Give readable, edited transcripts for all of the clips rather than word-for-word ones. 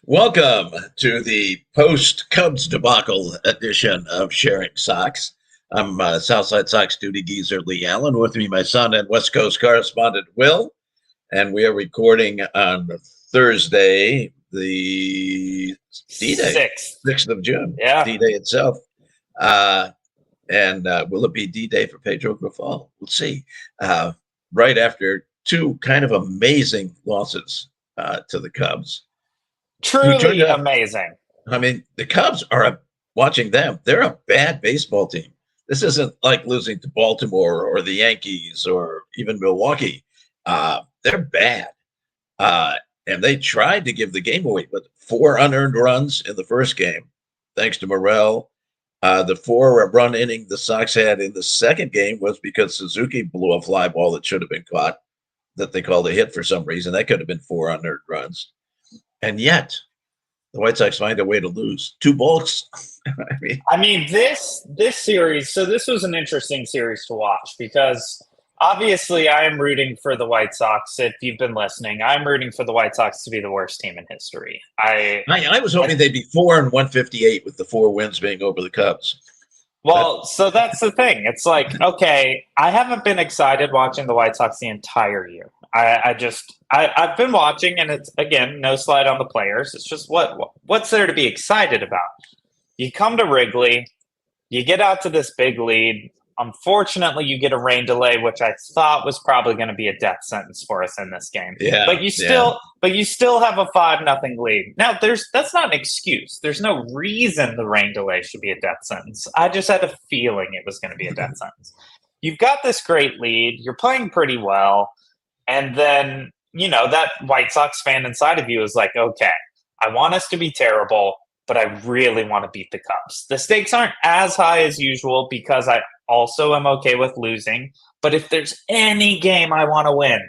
Welcome to the post-Cubs debacle edition of Sharing Sox. I'm Southside Sox duty geezer Leigh Allan. With me, my son and West Coast correspondent Will. And we are recording on Thursday, the D-Day, 6th of June. Yeah. D-Day itself. And will it be D-Day for Pedro Grifol? We'll see. Right after two kind of amazing losses to the Cubs. Truly amazing. I mean, the Cubs are watching them. They're a bad baseball team. This isn't like losing to Baltimore or the Yankees or even Milwaukee. They're bad. And they tried to give the game away, but 4 unearned runs in the first game, thanks to Morel. The 4-run inning the Sox had in the second game was because Suzuki blew a fly ball that should have been caught, that they called a hit for some reason. That could have been 4 unearned runs. And yet, the White Sox find a way to lose 2 balks. I mean, this series. So this was an interesting series to watch because obviously I am rooting for the White Sox. If you've been listening, I'm rooting for the White Sox to be the worst team in history. I was hoping they'd be 4-158 with the 4 wins being over the Cubs. Well, so that's the thing. It's like, okay, I haven't been excited watching the White Sox the entire year. I've been watching, and it's, again, no slight on the players. It's just what's there to be excited about? You come to Wrigley, you get out to this big lead. Unfortunately, you get a rain delay, which I thought was probably going to be a death sentence for us in this game. Yeah, but you still have a 5-0 lead. Now, that's not an excuse. There's no reason the rain delay should be a death sentence. I just had a feeling it was going to be a death sentence. You've got this great lead. You're playing pretty well. And then, that White Sox fan inside of you is like, okay, I want us to be terrible, but I really want to beat the Cubs. The stakes aren't as high as usual because I also am okay with losing. But if there's any game I want to win,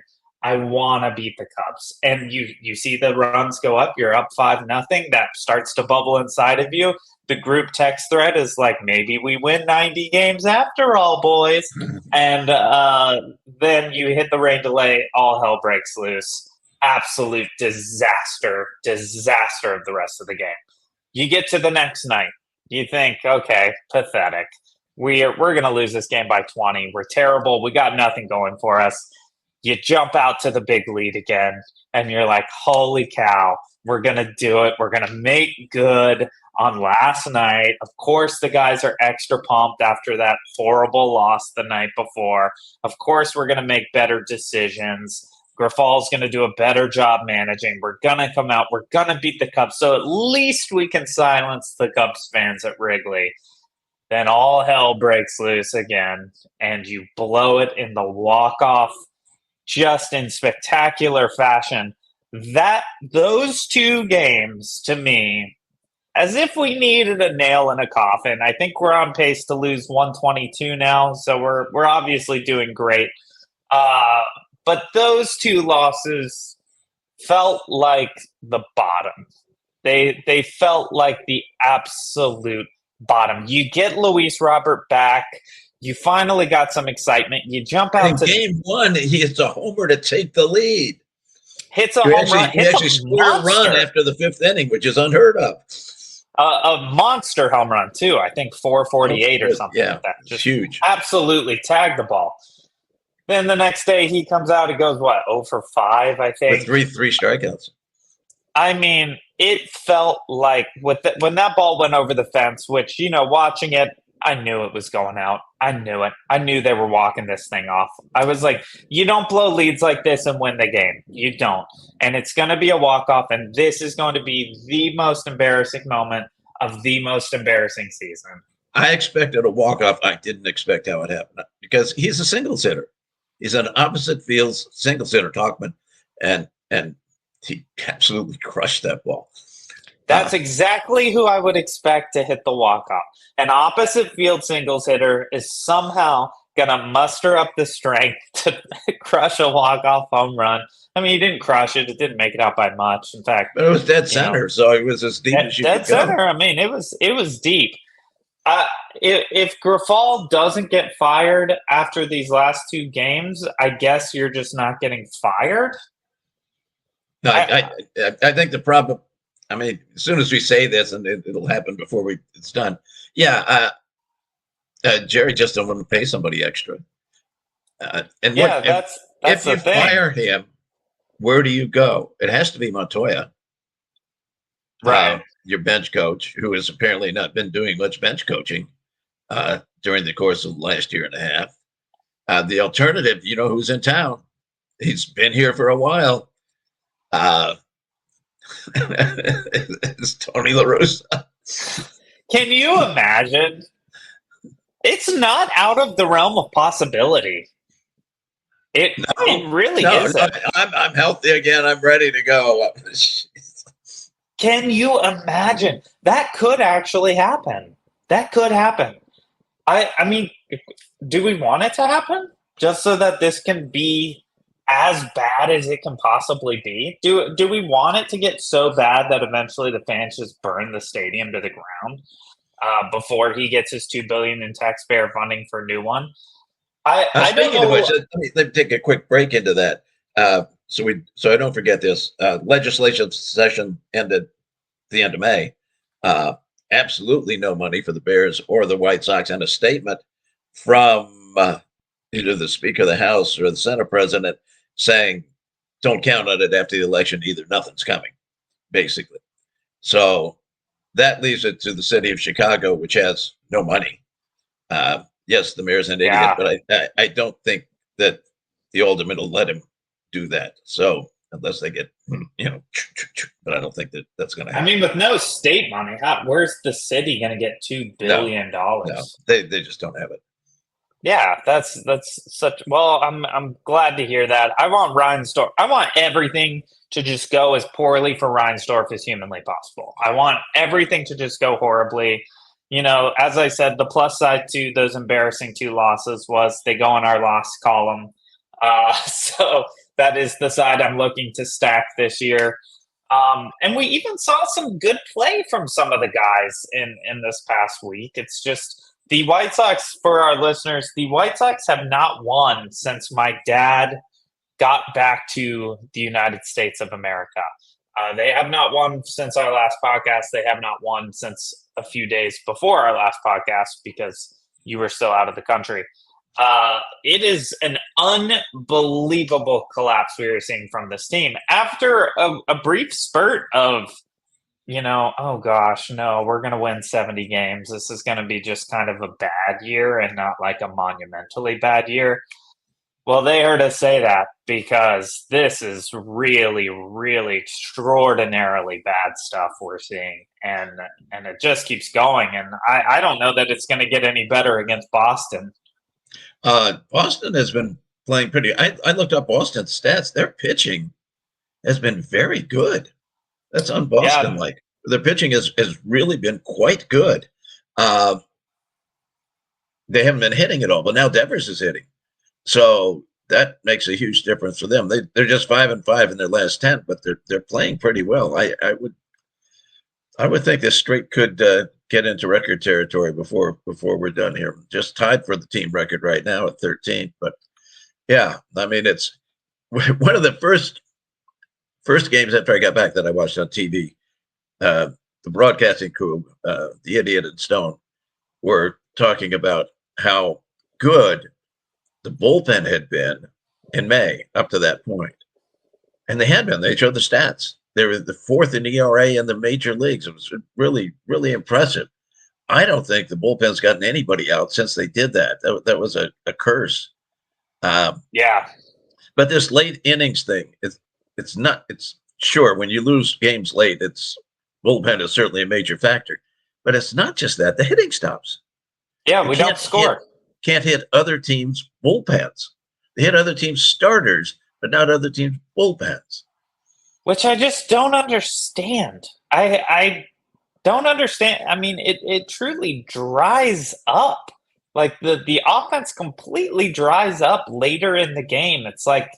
I want to beat the Cubs. And you see the runs go up. You're up 5-0. That starts to bubble inside of you. The group text thread is like, maybe we win 90 games after all, boys. And then you hit the rain delay. All hell breaks loose. Absolute disaster of the rest of the game. You get to the next night. You think, okay, pathetic. We're going to lose this game by 20. We're terrible. We got nothing going for us. You jump out to the big lead again, and you're like, holy cow, we're going to do it. We're going to make good on last night. Of course, the guys are extra pumped after that horrible loss the night before. Of course, we're going to make better decisions. Grifol's going to do a better job managing. We're going to come out. We're going to beat the Cubs. So at least we can silence the Cubs fans at Wrigley. Then all hell breaks loose again, and you blow it in the walk-off just in spectacular fashion. Those 2 games, to me, as if we needed a nail in a coffin. I think we're on pace to lose 122 now, so we're obviously doing great. But those 2 losses felt like the bottom. They felt like the absolute bottom. You get Luis Robert back. You finally got some excitement. You jump out to game 1. He hits a homer to take the lead. Hits a home run. He actually scored a run after the 5th inning, which is unheard of. A monster home run too. I think 448 or something like that. Just huge. Absolutely tagged the ball. Then the next day he comes out. He goes 0 for 5, I think. With three strikeouts. I mean, it felt like when that ball went over the fence, which, watching it, I knew it was going out. I knew it. I knew they were walking this thing off. I was like, you don't blow leads like this and win the game. You don't. And it's going to be a walk-off, and this is going to be the most embarrassing moment of the most embarrassing season. I expected a walk-off. I didn't expect how it happened because he's a singles hitter. He's an opposite field singles hitter, Talkman, and he absolutely crushed that ball. That's exactly who I would expect to hit the walk-off. An opposite field singles hitter is somehow going to muster up the strength to crush a walk-off home run. I mean, he didn't crush it. It didn't make it out by much. In fact, but it was dead center, so it was as deep as you could go. Dead center. I mean, it was deep. If Grifol doesn't get fired after these last 2 games, I guess you're just not getting fired. No, I think the problem. I mean, as soon as we say this, and it'll happen before it's done. Yeah, Jerry just don't want to pay somebody extra. And Yeah, what that's if the you thing. fire him? Where do you go? It has to be Montoya, Right. your bench coach, who has apparently not been doing much bench coaching during the course of the last year and a half. The alternative, you know, who's in town? He's been here for a while. It's Tony La Russa. Can you imagine? It's not out of the realm of possibility. It really isn't. No, I'm healthy again. I'm ready to go. Can you imagine? That could actually happen. That could happen. I mean, do we want it to happen? Just so that this can be as bad as it can possibly be? Do we want it to get so bad that eventually the fans just burn the stadium to the ground before he gets his $2 billion in taxpayer funding for a new one? I don't Speaking of know. which, let me take a quick break into that. So I don't forget this. Legislative session ended the end of May. Absolutely no money for the Bears or the White Sox, and a statement from either the Speaker of the House or the Senate President saying, "Don't count on it after the election either. Nothing's coming," basically. So that leaves it to the city of Chicago, which has no money. Yes, the mayor's an idiot, but I don't think that the aldermen will let him do that. So unless they get, but I don't think that that's going to happen. I mean, with no state money, where's the city going to get $2 billion? No, they just don't have it. Yeah, that's such. Well, I'm glad to hear that. I want Reinsdorf. I want everything to just go as poorly for Reinsdorf as humanly possible. I want everything to just go horribly. You know, as I said, the plus side to those embarrassing 2 losses was they go in our loss column. So that is the side I'm looking to stack this year. And we even saw some good play from some of the guys in this past week. It's just the White Sox, for our listeners, the White Sox have not won since my dad got back to the United States of America. They have not won since our last podcast. They have not won since a few days before our last podcast because you were still out of the country. It is an unbelievable collapse we are seeing from this team after a brief spurt of, oh gosh, no, we're going to win 70 games. This is going to be just kind of a bad year and not like a monumentally bad year. Well, they heard us say that because this is really, really extraordinarily bad stuff we're seeing. And it just keeps going. And I don't know that it's going to get any better against Boston. Boston has been playing pretty. I looked up Boston's stats. Their pitching has been very good. That's on Boston. Yeah. Like their pitching has really been quite good. They haven't been hitting at all, but now Devers is hitting. So that makes a huge difference for them. They're just 5-5 in their last 10, but they're playing pretty well. I would think this streak could get into record territory before we're done here. Just tied for the team record right now at 13. But yeah, I mean it's one of the first games after I got back that I watched on TV. The broadcasting crew, the Idiot and Stone, were talking about how good the bullpen had been in May up to that point. And they had been. They showed the stats. They were the 4th in ERA in the major leagues. It was really, really impressive. I don't think the bullpen's gotten anybody out since they did that. That was a curse. Yeah. But this late innings thing, it's sure when you lose games late, bullpen is certainly a major factor. But it's not just that. The hitting stops. Yeah, we don't score. Can't hit other teams' bullpens. They hit other teams' starters, but not other teams' bullpens. Which I just don't understand. I don't understand. I mean, it truly dries up. Like the offense completely dries up later in the game. It's like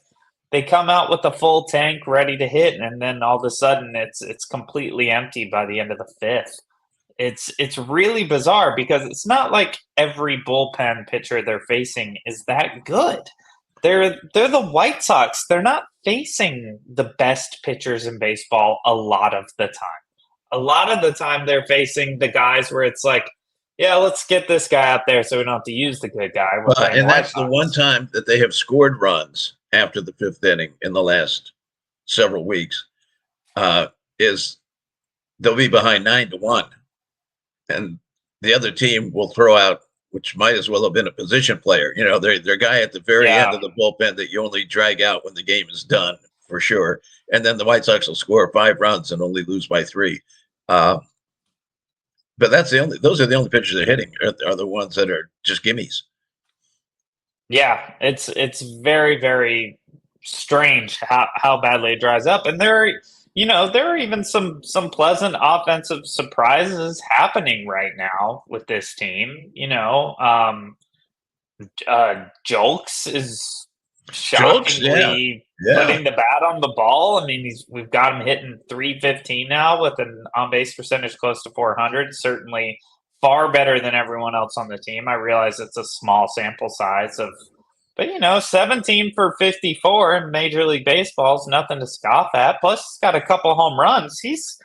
they come out with a full tank ready to hit, and then all of a sudden it's completely empty by the end of the 5th. It's really bizarre because it's not like every bullpen pitcher they're facing is that good. They're the White Sox. They're not facing the best pitchers in baseball a lot of the time. a lot of the time they're facing the guys where it's like, yeah, let's get this guy out there so we don't have to use the good guy. And that's the one time that they have scored runs after the fifth inning in the last several weeks. Is they'll be behind 9-1, and the other team will throw out, which might as well have been a position player. You know, their guy at the very end of the bullpen that you only drag out when the game is done for sure. And then the White Sox will score 5 runs and only lose by 3. But those are the only pitchers they're hitting are the ones that are just gimmies. Yeah, it's very, very strange how badly it dries up. And there are even some pleasant offensive surprises happening right now with this team. Jolks is shockingly putting the bat on the ball. I mean, we've got him hitting .315 now with an on-base percentage close to 400. Certainly far better than everyone else on the team. I realize it's a small sample size but 17 for 54 in Major League Baseball is nothing to scoff at. Plus, he's got a couple home runs. He's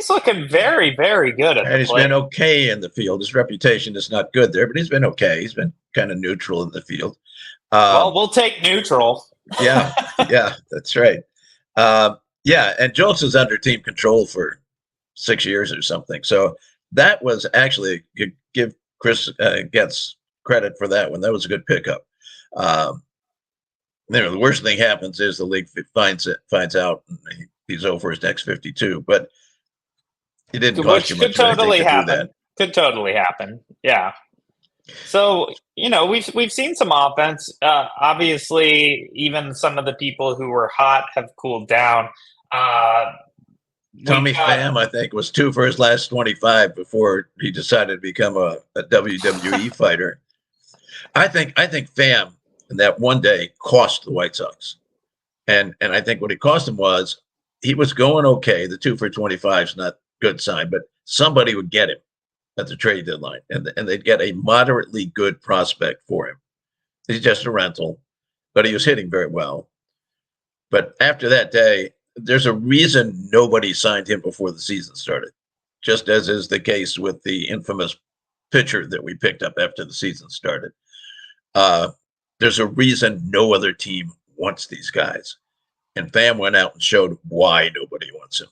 looking very, very good and he's been okay in the field. His reputation is not good there, but he's been okay. He's been kind of neutral in the field. Well, we'll take neutral. yeah, that's right. And Jolks is under team control for 6 years or something. So that was actually, give Chris Getz credit for that one. That was a good pickup. The worst thing happens is the league finds out and he's over his next 52. But it didn't cost you much. Could totally happen. Could totally happen. Yeah. So we've seen some offense. Obviously, even some of the people who were hot have cooled down. Tommy Pham, I think, was 2 for his last 25 before he decided to become a WWE fighter. I think Pham in that one day cost the White Sox, and I think what it cost him was he was going okay. The 2 for 25 is not a good sign, but somebody would get him at the trade deadline, and they'd get a moderately good prospect for him. He's just a rental, but he was hitting very well. But after that day, there's a reason nobody signed him before the season started, just as is the case with the infamous pitcher that we picked up after the season started. There's a reason no other team wants these guys. And Pham went out and showed why nobody wants him.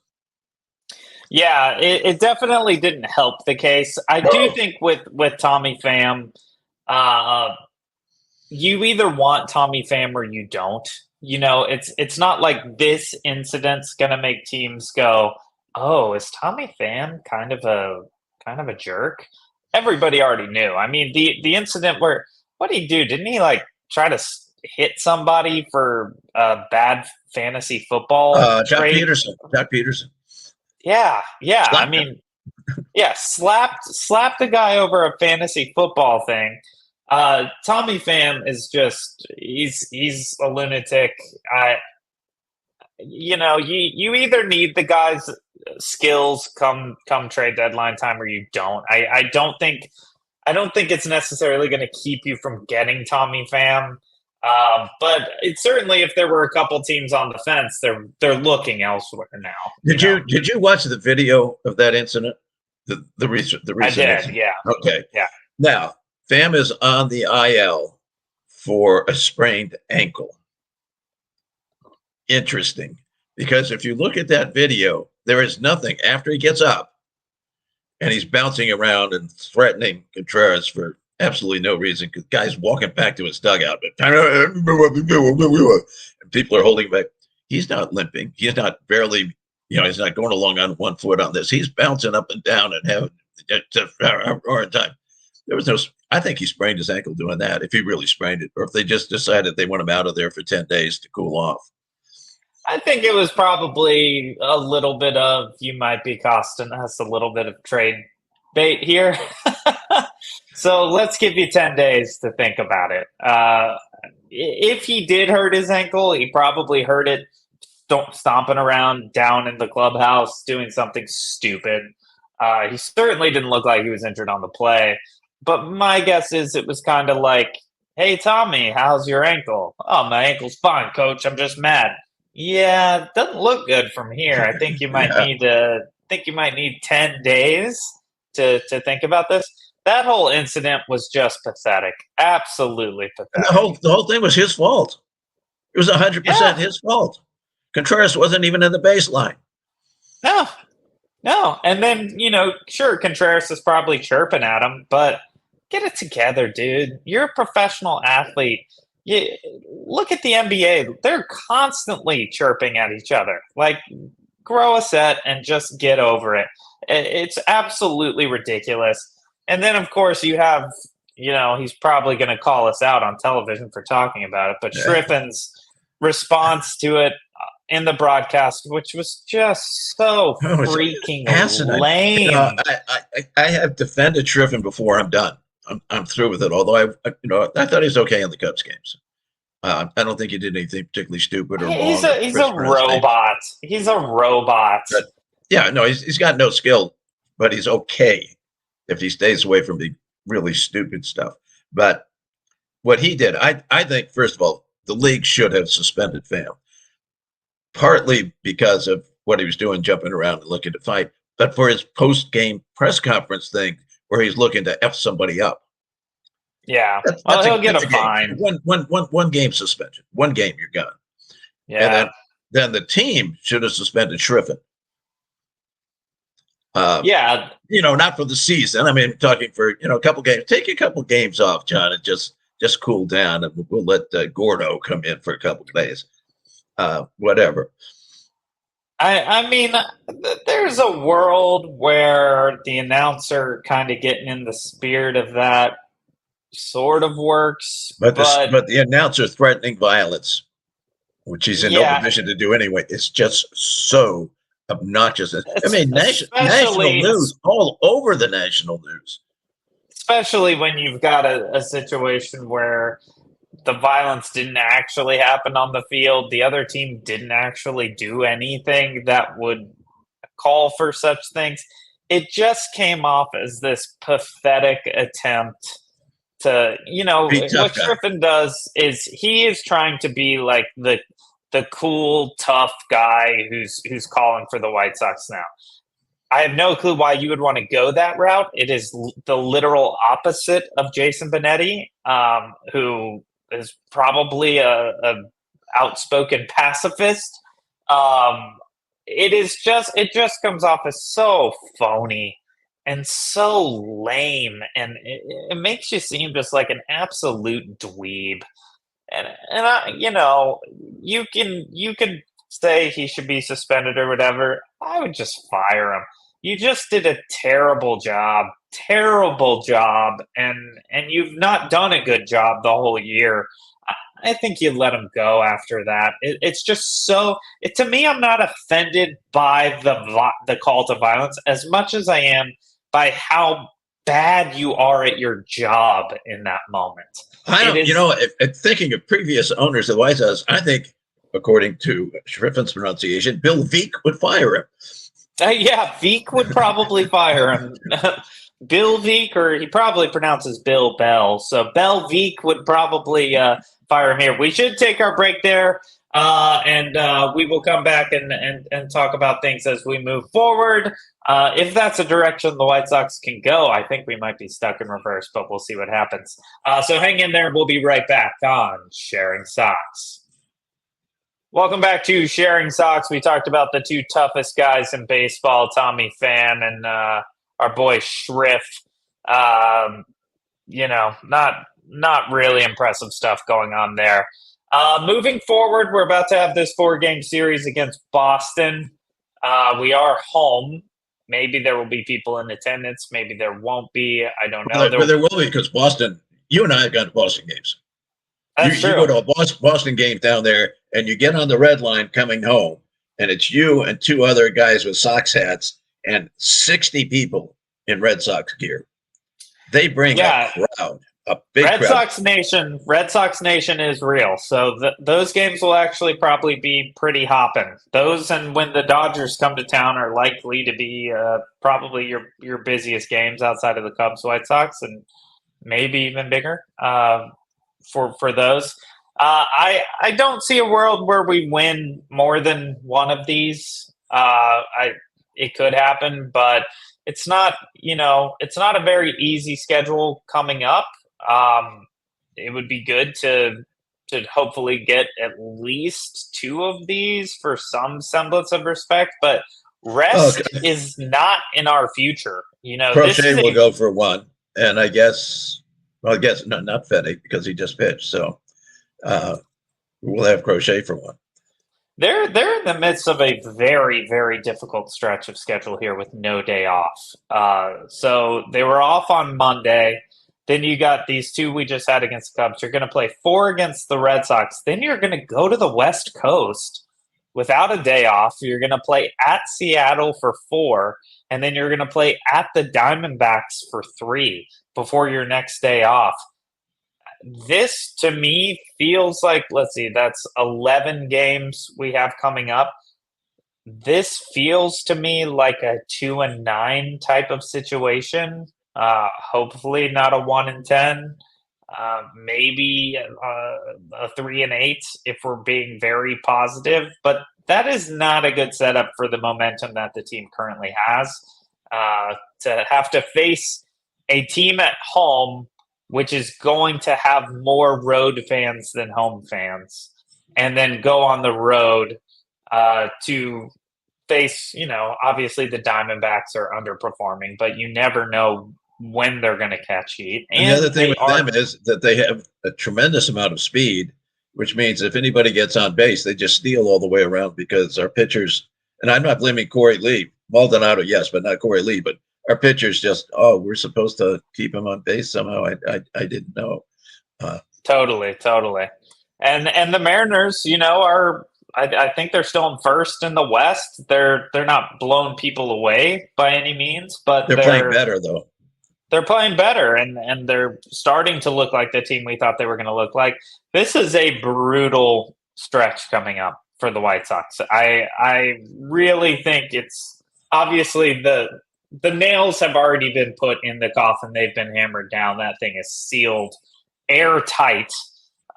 Yeah, it definitely didn't help the case. I do think with Tommy Pham, you either want Tommy Pham or you don't. It's not like this incident's going to make teams go, "Oh, is Tommy Pham kind of a jerk?" Everybody already knew. I mean, the incident where what did he do? Didn't he try to hit somebody for a bad fantasy football trade? Jack Peterson. Yeah. I mean, slapped a guy over a fantasy football thing. Tommy Pham is just he's a lunatic. You either need the guy's skills come trade deadline time or you don't. I don't think it's necessarily going to keep you from getting Tommy Pham. But it's certainly, if there were a couple teams on the fence, they're looking elsewhere now. Did you watch the video of that incident? The recent I did, incident? yeah. Okay. Yeah. Now, Pham is on the IL for a sprained ankle. Interesting, because if you look at that video, there is nothing after he gets up and he's bouncing around and threatening Contreras for absolutely no reason. Because guy's walking back to his dugout, and people are holding back. He's not limping. He's not he's not going along on one foot on this. He's bouncing up and down and having a hard time. There was no. I think he sprained his ankle doing that. If he really sprained it, or if they just decided they want him out of there for 10 days to cool off. I think it was probably a little bit of, you might be costing us a little bit of trade bait here. So let's give you 10 days to think about it. If he did hurt his ankle, he probably hurt it stomping around down in the clubhouse doing something stupid. He certainly didn't look like he was injured on the play. But my guess is it was kind of like, "Hey, Tommy, how's your ankle?" "Oh, my ankle's fine, coach. I'm just mad." Yeah, it doesn't look good from here. I think you might need to think you might need 10 days to think about this. That whole incident was just pathetic. Absolutely And pathetic. the whole thing was his fault. It was 100% his fault. Contreras wasn't even in the baseline. No. And then, sure, Contreras is probably chirping at him, but get it together, dude. You're a professional athlete. Look at the NBA. They're constantly chirping at each other. Like, grow a set and just get over it. It's absolutely ridiculous. And then, of course, you have, he's probably going to call us out on television for talking about it, but Schriffen's response to it in the broadcast, which was just so freaking lame. I have defended Schriffen before. I'm done. I'm through with it. Although I thought he was okay in the Cubs games. I don't think he did anything particularly stupid or wrong. He's a robot. He's a robot. But, he's got no skill, but he's okay if he stays away from the really stupid stuff. But what he did, I think, first of all, the league should have suspended Pham. Partly because of what he was doing, jumping around and looking to fight, but for his post-game press conference thing where he's looking to F somebody up. Yeah, he'll get a fine. One game suspension. One game, you're gone. Yeah. And then the team should have suspended Schriffen. Not for the season. I mean, talking for a couple games. Take a couple games off, John, and just cool down, and we'll let Gordo come in for a couple of days. Whatever. I mean, there's a world where the announcer kind of getting in the spirit of that sort of works, but the announcer threatening violence, which he's in no position to do anyway, is just so obnoxious. I mean, national news, all over the national news. Especially when you've got a situation where the violence didn't actually happen on the field. The other team didn't actually do anything that would call for such things. It just came off as this pathetic attempt to, what Schriffen does is he is trying to be like the cool, tough guy who's calling for the White Sox now. I have no clue why you would want to go that route. It is the literal opposite of Jason Benetti, who is probably a outspoken pacifist. It just comes off as so phony and so lame, and it makes you seem just like an absolute dweeb. And you can say he should be suspended or whatever. I would just fire him. You just did a terrible job, and you've not done a good job the whole year. I think you let him go after that. It's just so. To me, I'm not offended by the call to violence as much as I am by how bad you are at your job in that moment. Thinking of previous owners of the White Sox, I think, according to Schriffen's pronunciation, Bill Veeck would fire him. Veeck would probably fire him. Bill Veeck, or he probably pronounces Bill Bell. So Bell Veeck would probably fire him here. We should take our break there, and we will come back and talk about things as we move forward. If that's a direction the White Sox can go, I think we might be stuck in reverse, but we'll see what happens. So hang in there. We'll be right back on Sharing Sox. Welcome back to Sharing Sox. We talked about the two toughest guys in baseball, Tommy Pham and our boy Schriff. Not really impressive stuff going on there. Moving forward, we're about to have this 4-game series against Boston. We are home. Maybe there will be people in attendance. Maybe there won't be. I don't know. There will be, because Boston, you and I have gone to Boston games. That's true. You go to a Boston game down there, and you get on the red line coming home, and it's you and 2 other guys with Sox hats and 60 people in Red Sox gear. They bring a crowd, a big crowd. Red Sox Nation is real. So those games will actually probably be pretty hopping. Those, and when the Dodgers come to town, are likely to be probably your busiest games outside of the Cubs, White Sox, and maybe even bigger. For those, I don't see a world where we win more than one of these. it could happen, but it's not, it's not a very easy schedule coming up. It would be good to hopefully get at least 2 of these for some semblance of respect, but rest is not in our future. Crochet will go for 1, and I guess not Fedde because he just pitched, so we'll have Crochet for 1. They're in the midst of a very, very difficult stretch of schedule here with no day off. So they were off on Monday. Then you got these 2 we just had against the Cubs. You're going to play 4 against the Red Sox. Then you're going to go to the West Coast without a day off. You're going to play at Seattle for 4, and then you're going to play at the Diamondbacks for 3 before your next day off. This, to me, feels like, let's see, that's 11 games we have coming up. This feels to me like a 2-9 type of situation. Hopefully not a 1-10. Maybe a 3-8 if we're being very positive. But that is not a good setup for the momentum that the team currently has. To have to face a team at home which is going to have more road fans than home fans, and then go on the road to face, obviously the Diamondbacks are underperforming, but you never know when they're going to catch heat. And the other thing with them is that they have a tremendous amount of speed, which means if anybody gets on base, they just steal all the way around because our pitchers, and I'm not blaming Corey Lee, Maldonado, yes, but not Corey Lee, but our pitchers just, we're supposed to keep him on base somehow. I didn't know. Totally. And the Mariners, are, I think they're still in first in the West. They're not blowing people away by any means, but they're playing better though. They're playing better, and they're starting to look like the team we thought they were going to look like. This is a brutal stretch coming up for the White Sox. I really think it's obviously the nails have already been put in the coffin. They've been hammered down. That thing is sealed airtight.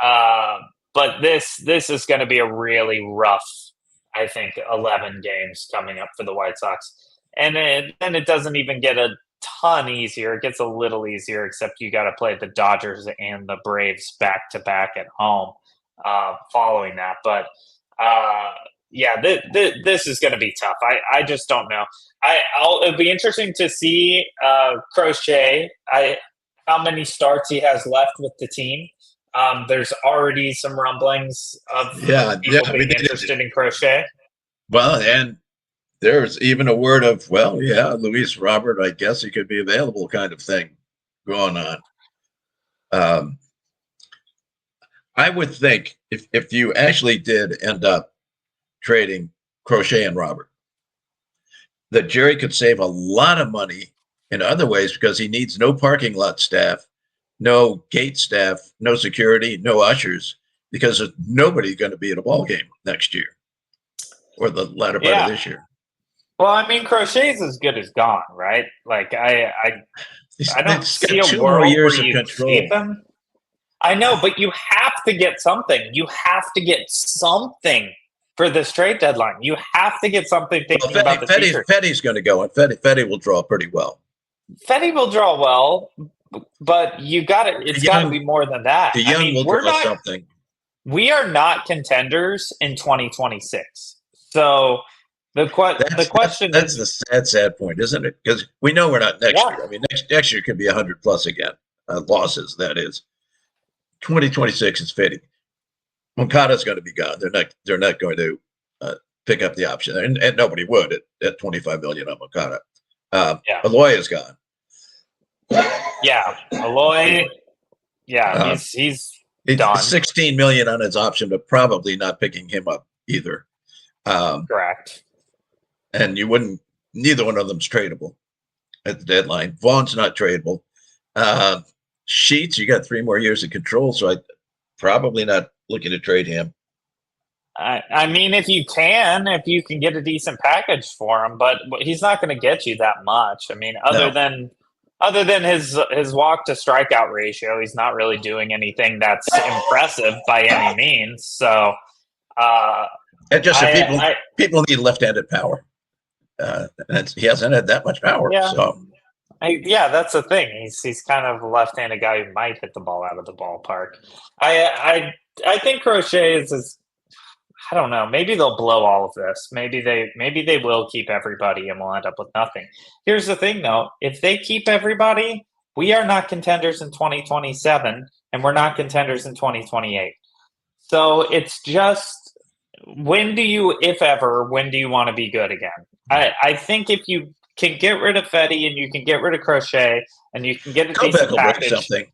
But this is going to be a really rough, I think, 11 games coming up for the White Sox. And then it doesn't even get a ton easier. It gets a little easier, except you got to play the Dodgers and the Braves back-to-back at home following that. But, this is going to be tough. I just don't know. It'll be interesting to see Crochet, how many starts he has left with the team. There's already some rumblings of people being interested in Crochet. Well, and there's even a word of, Luis Robert, I guess he could be available kind of thing going on. I would think if you actually did end up trading Crochet and Robert, that Jerry could save a lot of money in other ways because he needs no parking lot staff, no gate staff, no security, no ushers, because there's nobody going to be at a ball game next year or the latter part of this year. Well, I mean, Crochet's as good as gone, right? Like I don't see a world where you keep him. I know, but you have to get something. You have to get something for this trade deadline. You have to get something thinking about the future. Fedde's going to go, and Fedde will draw pretty well. Fedde will draw well, but it's got to be more than that. DeJong will draw something. We are not contenders in 2026. So the question that's the sad point, isn't it? Because we know we're not next year. I mean, next year could be 100 plus again, losses. That is, 2026 is fading. Moncada's going to be gone. They're not going to pick up the option, and nobody would at $25 million on Moncada. Eloy is gone. Yeah, Eloy. Yeah, he's done. $16 million on his option, but probably not picking him up either. Correct. And neither one of them's tradable at the deadline. Vaughn's not tradable. Sheets, you got 3 more years of control, so I probably not looking to trade him. I mean, if you can get a decent package for him, but he's not going to get you that much. I mean, other than his walk to strikeout ratio, he's not really doing anything that's impressive by any means. So, and just people need left-handed power. he hasn't had that much power. Yeah. So that's the thing. He's kind of a left-handed guy who might hit the ball out of the ballpark. I think Crochet is I don't know. Maybe they'll blow all of this. Maybe they will keep everybody and we'll end up with nothing. Here's the thing, though. If they keep everybody, we are not contenders in 2027, and we're not contenders in 2028. So it's just, if ever, when do you want to be good again? I think if you can get rid of Fedde and you can get rid of Crochet and you can get a decent package. Something.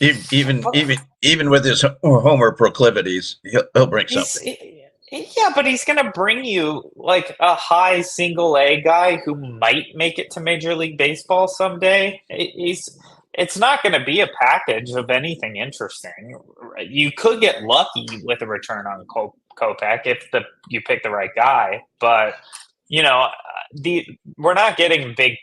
Even with his homer proclivities, he'll bring something. Yeah, but he's going to bring you like a high single A guy who might make it to Major League Baseball someday. It's not going to be a package of anything interesting. You could get lucky with a return on Kopech if you pick the right guy, but we're not getting big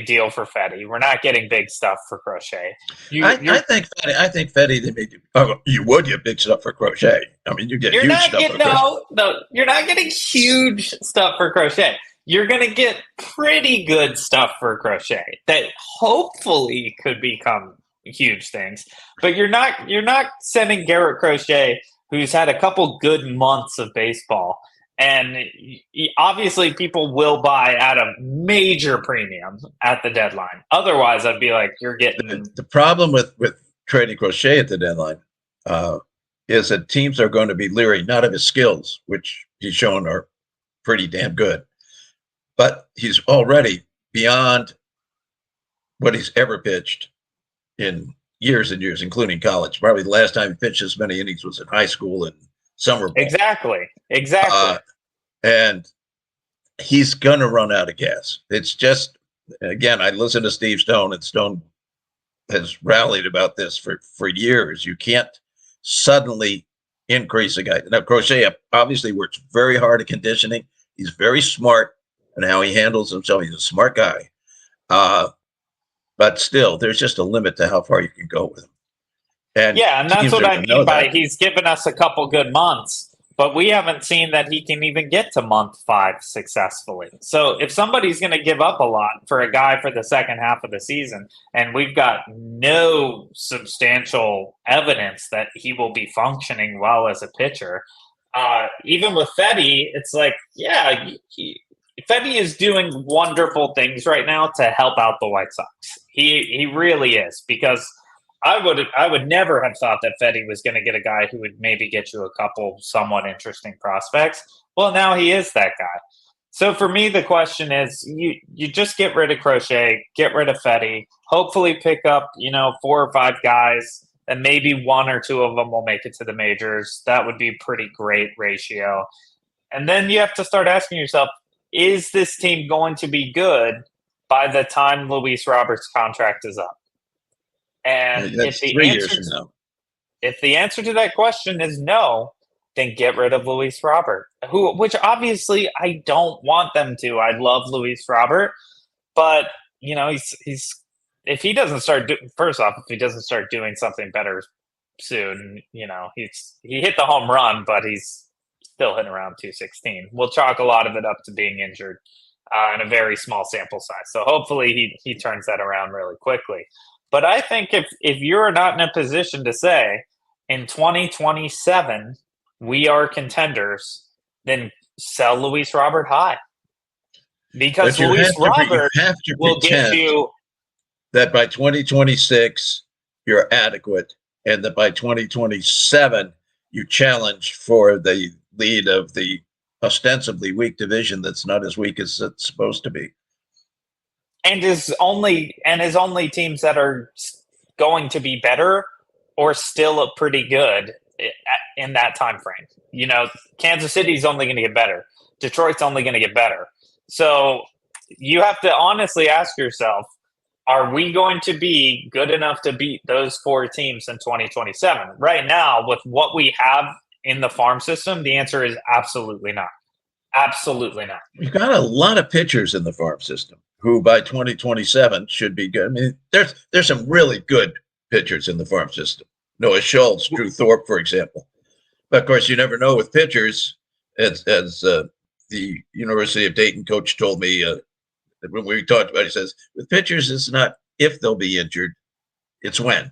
deal for Fedde. We're not getting big stuff for Crochet. I think Fedde. You would get big stuff for Crochet. I mean, you get huge stuff for Crochet. No, you're not getting huge stuff for Crochet. You're going to get pretty good stuff for Crochet that hopefully could become huge things. But you're not sending Garrett Crochet, who's had a couple good months of baseball. And obviously people will buy at a major premium at the deadline. Otherwise, I'd be like, you're getting... The problem with trading Crochet at the deadline is that teams are going to be leery, not of his skills, which he's shown are pretty damn good, but he's already beyond what he's ever pitched in years and years, including college. Probably the last time he pitched as many innings was in high school and summer ball. Exactly. And he's going to run out of gas. It's just, again, I listen to Steve Stone, and Stone has rallied about this for years. You can't suddenly increase a guy. Now, Crochet obviously works very hard at conditioning. He's very smart in how he handles himself. He's a smart guy. But still, there's just a limit to how far you can go with him. And that's what I mean by he's given us a couple good months, but we haven't seen that he can even get to month 5 successfully. So if somebody's going to give up a lot for a guy for the second half of the season, and we've got no substantial evidence that he will be functioning well as a pitcher, even with Fedde, it's like, Fedde is doing wonderful things right now to help out the White Sox. He really is, because I would never have thought that Fedde was going to get a guy who would maybe get you a couple somewhat interesting prospects. Well, now he is that guy. So for me, the question is, you just get rid of Crochet, get rid of Fedde, hopefully pick up 4 or 5 guys, and maybe 1 or 2 of them will make it to the majors. That would be a pretty great ratio. And then you have to start asking yourself, is this team going to be good by the time Luis Roberts' contract is up? And if the answer to that question is no, then get rid of Luis Robert, which obviously I don't want them to. I love Luis Robert, but he's if he doesn't start doing something better soon, he hit the home run, but he's still hitting around 216. We'll chalk a lot of it up to being injured in a very small sample size. So hopefully he turns that around really quickly. But I think if you're not in a position to say in 2027 we are contenders, then sell Luis Robert high. Because Luis Robert will get you that by 2026 you're adequate, and that by 2027 you challenge for the lead of the ostensibly weak division that's not as weak as it's supposed to be. And is only teams that are going to be better or still pretty good in that time frame. Kansas City's only going to get better. Detroit's only going to get better. So you have to honestly ask yourself, are we going to be good enough to beat those 4 teams in 2027? Right now, with what we have in the farm system, the answer is absolutely not. Absolutely not. We've got a lot of pitchers in the farm system who by 2027 should be good. I mean, there's some really good pitchers in the farm system. Noah Schultz, Drew Thorpe, for example. But of course, you never know with pitchers, as the University of Dayton coach told me when we talked about it, he says, with pitchers, it's not if they'll be injured, it's when.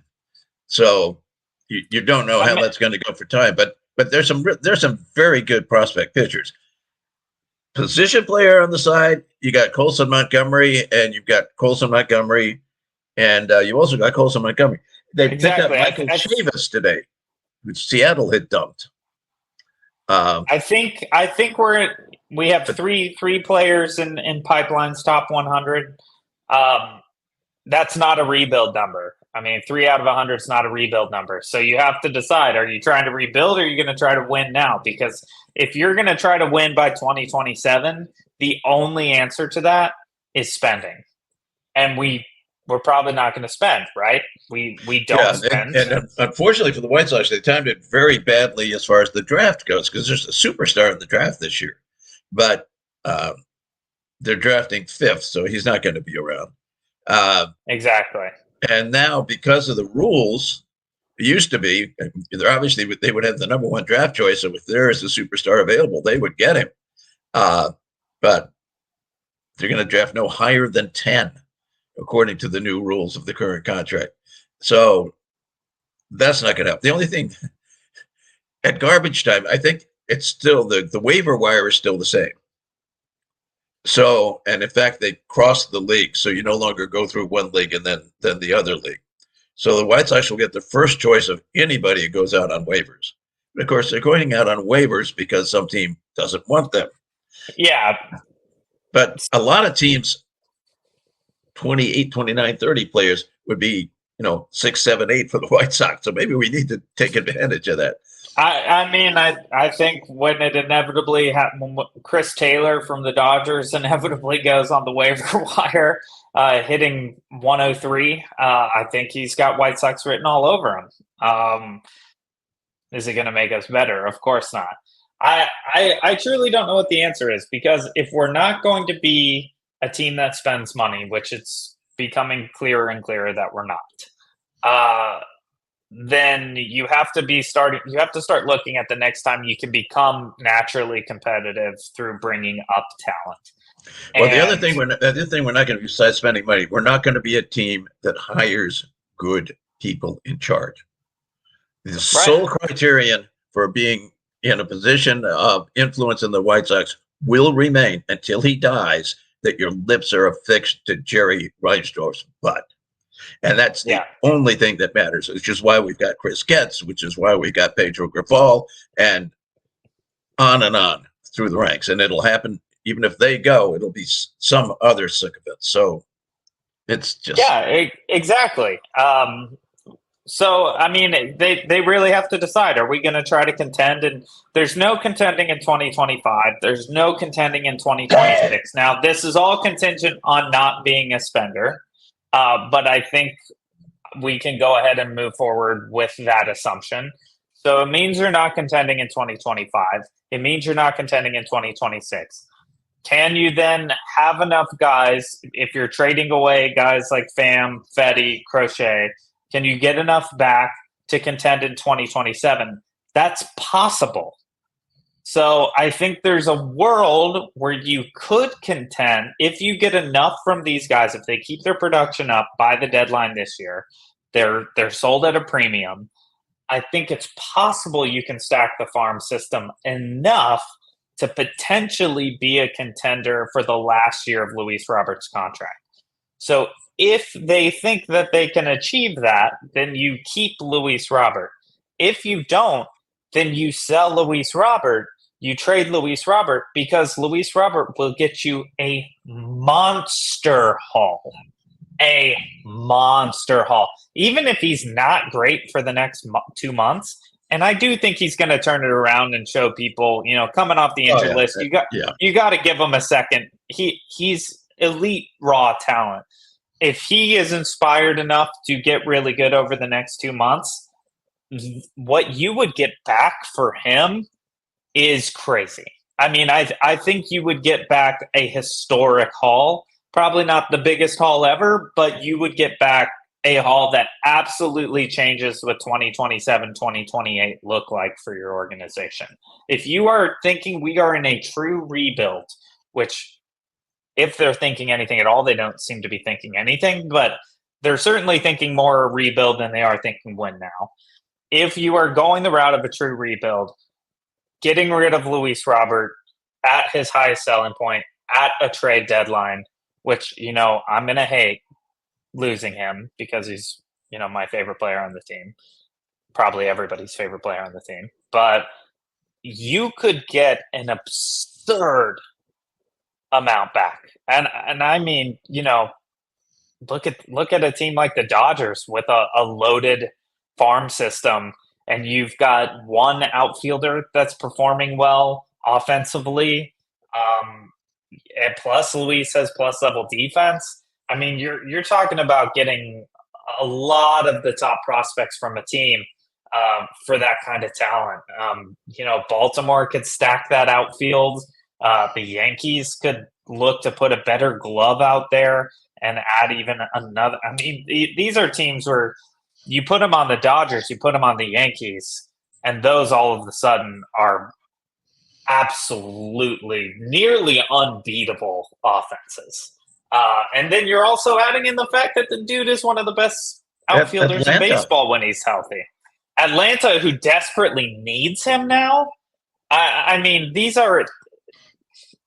So you don't know how that's going to go for time. But there's some very good prospect pitchers. Position player on the side, you got Colson Montgomery, and you've got Colson Montgomery, and you also got Colson Montgomery. They picked up Michael Chavis today, which Seattle had dumped. I think we have three players in Pipeline's top 100. That's not a rebuild number. I mean, 3 out of 100 is not a rebuild number. So you have to decide: are you trying to rebuild, or are you going to try to win now? Because if you're going to try to win by 2027, the only answer to that is spending, and we're probably not going to spend, right? We don't spend. And unfortunately for the White Sox, they timed it very badly as far as the draft goes, because there's a superstar in the draft this year, but they're drafting 5th, so he's not going to be around. Exactly. And now, because of the rules, it used to be, obviously they would have the number 1 draft choice, so if there is a superstar available, they would get him. But they're going to draft no higher than 10, according to the new rules of the current contract. So that's not going to help. The only thing at garbage time, I think it's still the waiver wire is still the same. So, and in fact, they crossed the league, so you no longer go through one league and then the other league. So the White Sox will get the first choice of anybody who goes out on waivers. And of course, they're going out on waivers because some team doesn't want them. Yeah. But a lot of teams, 28, 29, 30 players would be, 6, 7, 8 for the White Sox. So maybe we need to take advantage of that. I think when it inevitably happens, Chris Taylor from the Dodgers inevitably goes on the waiver wire, hitting 103. I think he's got White Sox written all over him. Is it going to make us better? Of course not. I truly don't know what the answer is, because if we're not going to be a team that spends money, which it's becoming clearer and clearer that we're not, then you have to start looking at the next time you can become naturally competitive through bringing up talent. Well, the other thing we're not going to, besides spending money, we're not going to be a team that hires good people in charge. The sole criterion for being in a position of influence in the White Sox will remain until he dies that your lips are affixed to Jerry Reinsdorf's butt. And that's the only thing that matters, which is why we've got Chris Getz, which is why we got Pedro Grifol, and on through the ranks. And it'll happen, even if they go, it'll be some other sycophant. So it's just... Yeah, exactly. So, I mean, they really have to decide, are we going to try to contend? And there's no contending in 2025. There's no contending in 2026. Now, this is all contingent on not being a spender. But I think we can go ahead and move forward with that assumption. So it means you're not contending in 2025. It means you're not contending in 2026. Can you then have enough guys, if you're trading away guys like Pham, Fedde, Crochet, can you get enough back to contend in 2027? That's possible. So I think there's a world where you could contend if you get enough from these guys. If they keep their production up by the deadline this year, they're sold at a premium. I think it's possible you can stack the farm system enough to potentially be a contender for the last year of Luis Roberts' contract. So if they think that they can achieve that, then you keep Luis Robert. If you don't, then you sell Luis Robert. You trade Luis Robert, because Luis Robert will get you a monster haul. A monster haul. Even if he's not great for the next 2 months, and I do think he's going to turn it around and show people, coming off the injured list, you got to give him a second. He's elite raw talent. If he is inspired enough to get really good over the next 2 months, what you would get back for him is crazy. I mean, I think you would get back a historic haul. Probably not the biggest haul ever, but you would get back a haul that absolutely changes what 2027, 2028 look like for your organization. If you are thinking we are in a true rebuild, which if they're thinking anything at all, they don't seem to be thinking anything, but they're certainly thinking more rebuild than they are thinking win now. If you are going the route of a true rebuild, getting rid of Luis Robert at his highest selling point at a trade deadline, which, I'm going to hate losing him because he's, my favorite player on the team, probably everybody's favorite player on the team. But you could get an absurd amount back. And I mean, look at a team like the Dodgers with a loaded farm system, and you've got one outfielder that's performing well offensively, and plus Luis has plus level defense. I mean, you're talking about getting a lot of the top prospects from a team for that kind of talent. Baltimore could stack that outfield. The Yankees could look to put a better glove out there and add even another. I mean, these are teams where you put them on the Dodgers, you put them on the Yankees, and those all of a sudden are absolutely nearly unbeatable offenses. And then you're also adding in the fact that the dude is one of the best outfielders in baseball when he's healthy. Atlanta, who desperately needs him now. I mean, these are.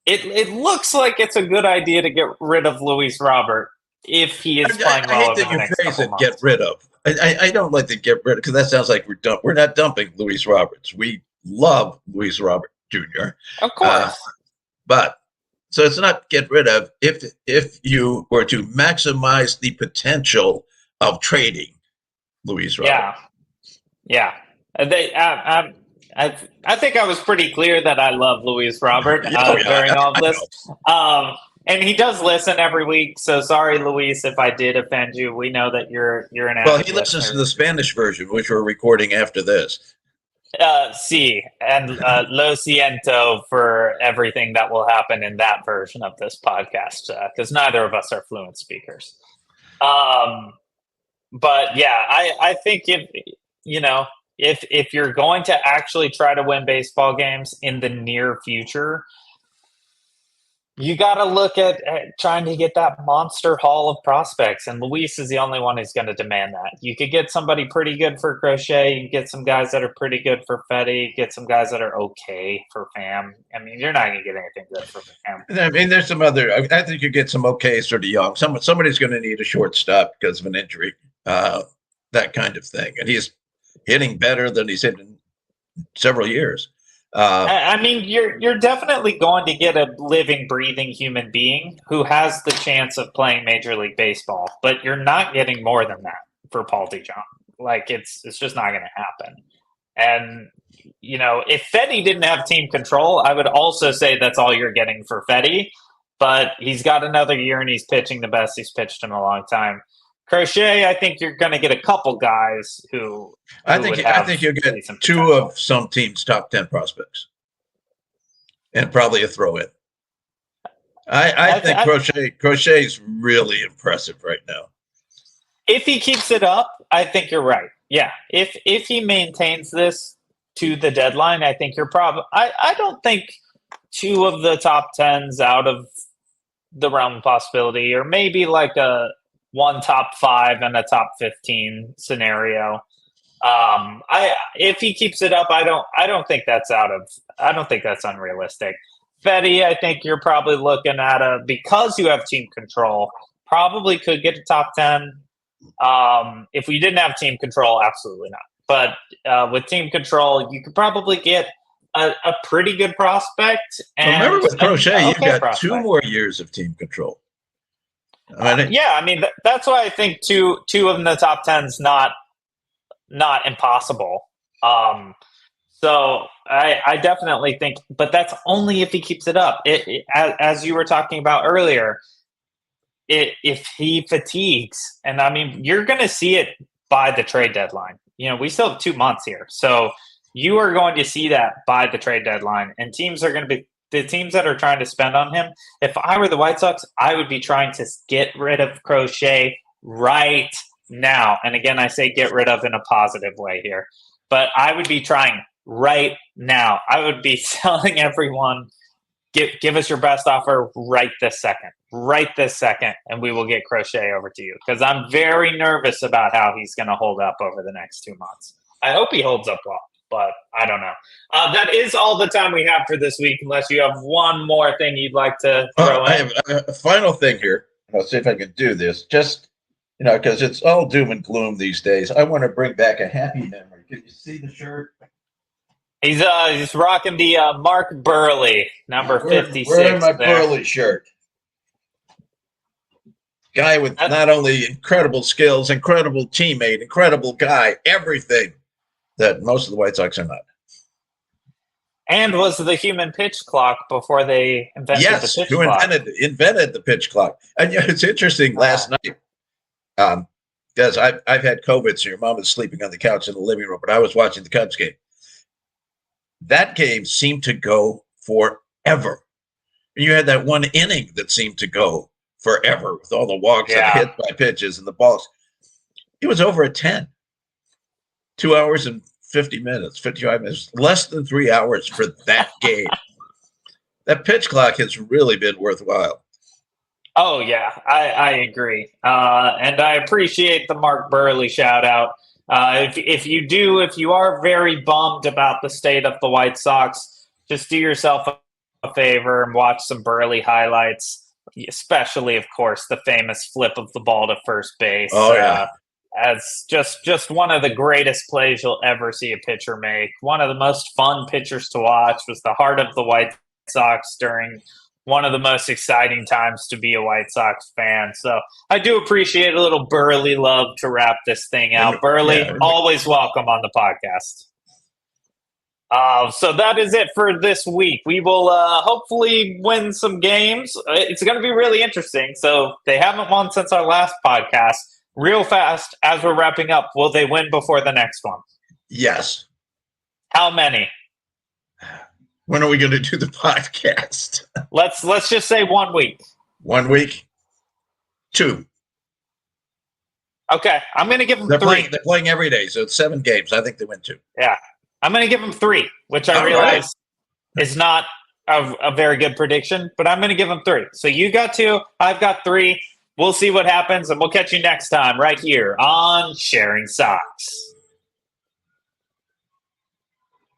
It looks like it's a good idea to get rid of Luis Robert if he is playing well. I hate that you phrase it, get rid of. I don't like to get rid of, because that sounds like we're not dumping Luis Roberts. We love Luis Robert Jr. Of course. But so it's not get rid of if you were to maximize the potential of trading Luis Robert. Yeah. I think I was pretty clear that I love Luis Robert during all of this. And he does listen every week, so sorry, Luis, if I did offend you. We know that you're an avid Well, he listens to the Spanish version, which we're recording after this. Sí, and lo siento for everything that will happen in that version of this podcast, because neither of us are fluent speakers. But yeah, I think if you're going to actually try to win baseball games in the near future, you got to look at trying to get that monster haul of prospects. And Luis is the only one who's going to demand that. You could get somebody pretty good for Crochet. You get some guys that are pretty good for Fedde. Get some guys that are okay for Pham. I mean, you're not going to get anything good for Pham. I mean, there's some other. I think you get some okays for DeJong. Somebody's going to need a shortstop because of an injury, that kind of thing. And he's hitting better than he's hit in several years. I mean, you're definitely going to get a living, breathing human being who has the chance of playing Major League Baseball, but you're not getting more than that for Paul DeJong. Like, it's just not going to happen. And, if Fedde didn't have team control, I would also say that's all you're getting for Fedde, but he's got another year and he's pitching the best he's pitched in a long time. Crochet, I think you're going to get a couple guys who I think you'll get two of some teams' top 10 prospects, and probably a throw-in. I think Crochet's really impressive right now. If he keeps it up, I think you're right. Yeah, if he maintains this to the deadline, I think you're probably. I don't think two of the top 10s out of the realm of possibility, or maybe like a one top 5 and a top 15 scenario. If he keeps it up, I don't think that's unrealistic. Fedde, I think you're probably looking at because you have team control, probably could get a top 10. If we didn't have team control, absolutely not. But with team control, you could probably get a pretty good prospect. And remember, with Crochet, you've got prospect. 2 more years of team control. That's why I think two of them in the top 10's not impossible. So I definitely think, but that's only if he keeps it up. As you were talking about earlier, if he fatigues, and I mean, you're going to see it by the trade deadline. We still have 2 months here, so you are going to see that by the trade deadline, and teams are going to be. The teams that are trying to spend on him, if I were the White Sox, I would be trying to get rid of Crochet right now. And again, I say get rid of in a positive way here. But I would be trying right now. I would be telling everyone, give us your best offer right this second. Right this second, and we will get Crochet over to you. Because I'm very nervous about how he's going to hold up over the next 2 months. I hope he holds up well, but I don't know. That is all the time we have for this week, unless you have one more thing you'd like to throw in. I have a final thing here. I'll see if I can do this. Just, because it's all doom and gloom these days. I want to bring back a happy memory. Can you see the shirt? He's rocking the Mark Burley, number 56. Where's my Burley shirt? Guy with not only incredible skills, incredible teammate, incredible guy, everything that most of the White Sox are not. And was the human pitch clock before they invented the pitch clock. Yes, who invented the pitch clock. And it's interesting, last night, because I've had COVID, so your mom was sleeping on the couch in the living room, but I was watching the Cubs game. That game seemed to go forever. You had that one inning that seemed to go forever with all the walks and hit by pitches and the balls. It was over at 10. 2 hours and 50 minutes, 55 minutes, less than 3 hours for that game. That pitch clock has really been worthwhile. Oh, yeah, I agree. And I appreciate the Mark Burley shout out. If you are very bummed about the state of the White Sox, just do yourself a favor and watch some Burley highlights. Especially, of course, the famous flip of the ball to first base. Oh, yeah. As just one of the greatest plays you'll ever see a pitcher make. One of the most fun pitchers to watch. Was the heart of the White Sox during one of the most exciting times to be a White Sox fan. So I do appreciate a little Burley love to wrap this thing out. Burley, always welcome on the podcast. So that is it for this week. We will hopefully win some games. It's going to be really interesting. So they haven't won since our last podcast. Real fast, as we're wrapping up, will they win before the next one? Yes. How many? When are we going to do the podcast? Let's just say 1 week. 1 week? 2. Okay, I'm going to give them 3. They're playing every day, so it's 7 games. I think they win 2. Yeah. I'm going to give them 3, which I realize is not a very good prediction, but I'm going to give them 3. So you got 2, I've got 3. We'll see what happens, and we'll catch you next time right here on Sharing Sox.